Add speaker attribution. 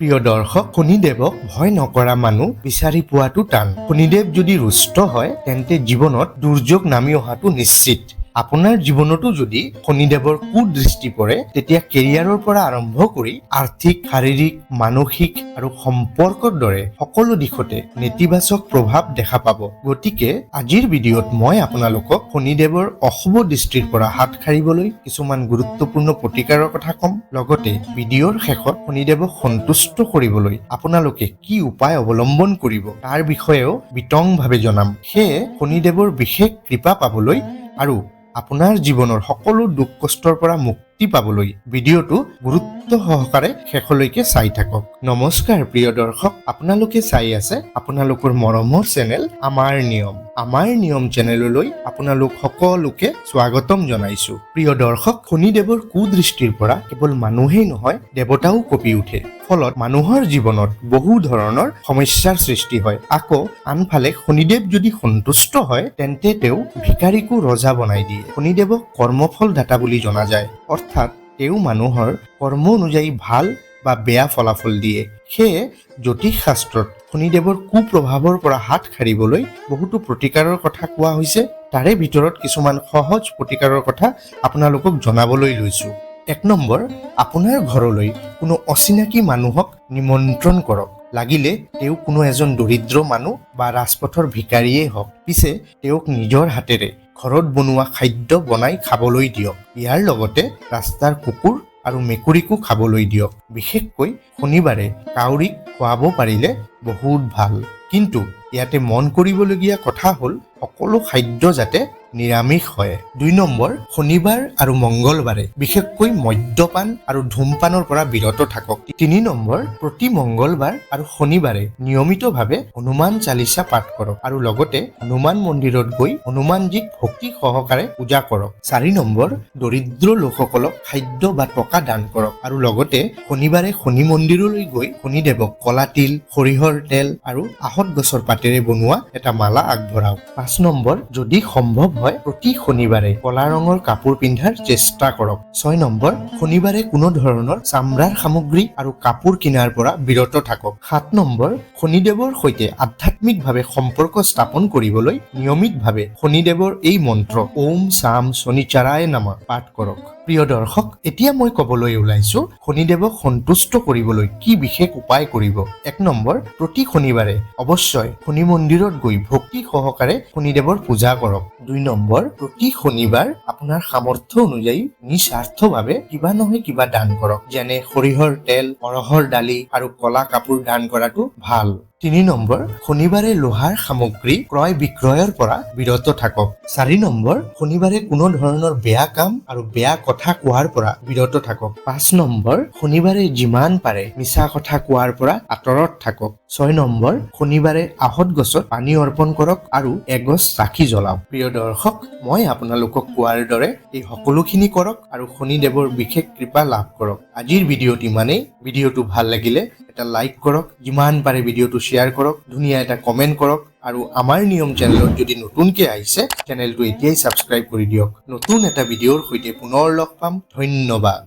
Speaker 1: প্ৰিয় দৰ্শক, শনিদেৱক ভয় নকৰা মানুহ বিচাৰি পোৱাটো টান। শনিদেৱ যদি ৰুষ্ট হয় তেন্তে জীৱনত দুৰ্যোগ নামি অহাটো নিশ্চিত। আপোনাৰ জীৱনতো যদি শনিদেৱৰ কুদৃষ্টি পৰে তেতিয়া কেৰিয়াৰৰ পৰা আৰম্ভ কৰি আৰ্থিক, শাৰীৰিক, মানসিক আৰু সম্পৰ্কৰ দৰে সকলো দিশতে নেতিবাচক প্ৰভাৱ দেখা পাব। গতিকে আজিৰ ভিডিঅ'ত মই আপোনালোকক শনিদেৱৰ অশুভ দৃষ্টিৰ পৰা হাত সাৰিবলৈ কিছুমান গুৰুত্বপূৰ্ণ প্ৰতিকাৰৰ কথা ক'ম। লগতে ভিডিঅ'ৰ শেষত শনিদেৱক সন্তুষ্ট কৰিবলৈ আপোনালোকে কি উপায় অৱলম্বন কৰিব তাৰ বিষয়েও বিতংভাৱে জনাম। সেয়ে শনিদেৱৰ বিশেষ কৃপা পাবলৈ আৰু আপোনাৰ জীৱনৰ সকলো দুখ কষ্টৰ পৰা মুক্তি পাবলৈ ভিডিঅ'টো গুৰুত্ব সহকাৰে শেষলৈকে চাই থাকক। নমস্কাৰ প্ৰিয় দৰ্শক, আপোনালোকে চাই আছে আপোনালোকৰ মৰমৰ চেনেল আমাৰ নিয়ম। আমাৰ নিয়ম চেনেললৈ আপোনালোক সকলোকে স্বাগতম জনাইছো। প্ৰিয় দৰ্শক, শনিদেৱৰ কুদৃষ্টিৰ পৰা কেৱল মানুহেই নহয় দেৱতাও কঁপি উঠে। ফলত মানুহৰ জীৱনত বহু ধৰণৰ সমস্যাৰ সৃষ্টি হয়। আকৌ আনফালে শনিদেৱ যদি সন্তুষ্ট হয় তেন্তে তেওঁ ভিকাৰীকো ৰজা বনাই দিয়ে। শনিদেৱক কৰ্মফল দাতা বুলি জনা যায়, অৰ্থাৎ তেওঁ মানুহৰ কৰ্ম অনুযায়ী ভাল বা বেয়া ফলাফল দিয়ে। সেয়ে জ্যোতিষ শাস্ত্ৰত শনিদেৱৰ কুপ্ৰভাৱৰ পৰা হাত সাৰিবলৈ বহুতো প্ৰতিকাৰৰ কথা কোৱা হৈছে। তাৰে ভিতৰত কিছুমান সহজ প্ৰতিকাৰৰ কথা আপোনালোকক জনাবলৈ লৈছো। 1 নম্বৰ, আপোনাৰ ঘৰলৈ কোনো অচিনাকি মানুহক নিমন্ত্ৰণ কৰক। লাগিলে তেওঁ কোনো এজন দৰিদ্ৰ মানুহ বা ৰাজপথৰ ভিকাৰীয়ে হওক। পিছে তেওঁক নিজৰ হাতেৰে ঘৰত বনোৱা খাদ্য বনাই খাবলৈ দিয়ক। ইয়াৰ লগতে ৰাস্তাৰ কুকুৰ আৰু মেকুৰীকো খাবলৈ দিয়ক। বিশেষকৈ শনিবাৰে কাউৰীক খুৱাব পাৰিলে বহুত ভাল। কিন্তু ইয়াতে মন কৰিবলগীয়া কথা হ'ল সকলো খাদ্য যাতে নিৰামিষ হয়। 2 নম্বৰ, শনিবাৰ আৰু মংগলবাৰে বিশেষকৈ মদ্যপান আৰু ধূমপানৰ পৰা বিৰত থাকক। 3 নম্বৰ, প্ৰতি মংগলবাৰ আৰু শনিবাৰে নিয়মিতভাৱে হনুমান চালিচা পাঠ কৰক আৰু লগতে হনুমান মন্দিৰত গৈ হনুমানজীক ভক্তি সহকাৰে পূজা কৰক। 4 নম্বৰ, দৰিদ্ৰ লোকসকলক খাদ্য বা টকা দান কৰক আৰু লগতে শনিবাৰে শনি মন্দিৰলৈ গৈ শনিদেৱক কলা তিল, সৰিয়হৰ তেল আৰু আহত গছৰ পাতেৰে বনোৱা এটা মালা আগবঢ়াওক। 5 নম্বৰ, যদি সম্ভৱ হয় প্ৰতি শনিবাৰে কলা ৰঙৰ কাপোৰ পিন্ধাৰ চেষ্টা কৰক। 6 নম্বৰ, শনিবাৰে কোনো ধৰণৰ চামৰাৰ সামগ্ৰী আৰু কাপোৰ কিনাৰ পৰা বিৰত থাকক। 7 নম্বৰ, শনিদেৱৰ সৈতে আধ্যাত্মিকভাৱে সম্পৰ্ক স্থাপন কৰিবলৈ নিয়মিতভাৱে শনিদেৱৰ এই মন্ত্ৰ ওম শাম শনিচাৰায় নমঃ পাঠ কৰক। প্ৰিয় দৰ্শক, এতিয়া মই ক'বলৈ ওলাইছো শনিদেৱক সন্তুষ্ট কৰিবলৈ কি বিশেষ উপায় কৰিব। 1 নম্বৰ, প্ৰতি শনিবাৰে অৱশ্যই শনি মন্দিৰত গৈ ভক্তি সহকাৰে শনিদেৱৰ পূজা কৰক। 2 নম্বৰ, প্ৰতি শনিবাৰ আপোনাৰ সামৰ্থ্য অনুযায়ী নিস্বাৰ্থভাৱে কিবা নহয় কিবা দান কৰক। যেনে সৰিয়হৰ তেল, অৰহৰ দালি আৰু কলা কাপোৰ দান কৰাটো ভাল। 3 নম্বৰ, শনিবাৰে লোহাৰ সামগ্ৰী ক্ৰয় বিক্ৰয়ৰ পৰা বিৰত থাকক। 4 নম্বৰ, শনিবাৰে কোনো ধৰণৰ বেয়া কাম আৰু বেয়া কথা কোৱাৰ পৰা বিৰত থাকক। 5 নম্বৰ, শনিবাৰে যিমান পাৰে মিছা কথা কোৱাৰ পৰা আঁতৰত থাকক। 6 নম্বৰ, শনিবাৰে আহত গছত পানী অৰ্পণ কৰক আৰু এগছ চাকি জ্বলাওক। প্ৰিয় দৰ্শক, মই আপোনালোকক কোৱাৰ দৰে এই সকলোখিনি কৰক আৰু শনিদেৱৰ বিশেষ কৃপা লাভ কৰক। আজিৰ ভিডিঅ'ত ইমানেই। ভিডিঅ'টো ভাল লাগিলে এটা লাইক কৰক, যিমান পাৰে ভিডিঅ'টো শ্বেয়াৰ কৰক, ধুনীয়া এটা কমেণ্ট কৰক আৰু আমাৰ নিয়ম চেনেলত যদি নতুনকৈ আহিছে চেনেলটো এতিয়াই ছাবস্ক্ৰাইব কৰি দিয়ক। নতুন এটা ভিডিঅ'ৰ সৈতে পুনৰ লগ পাম। ধন্যবাদ।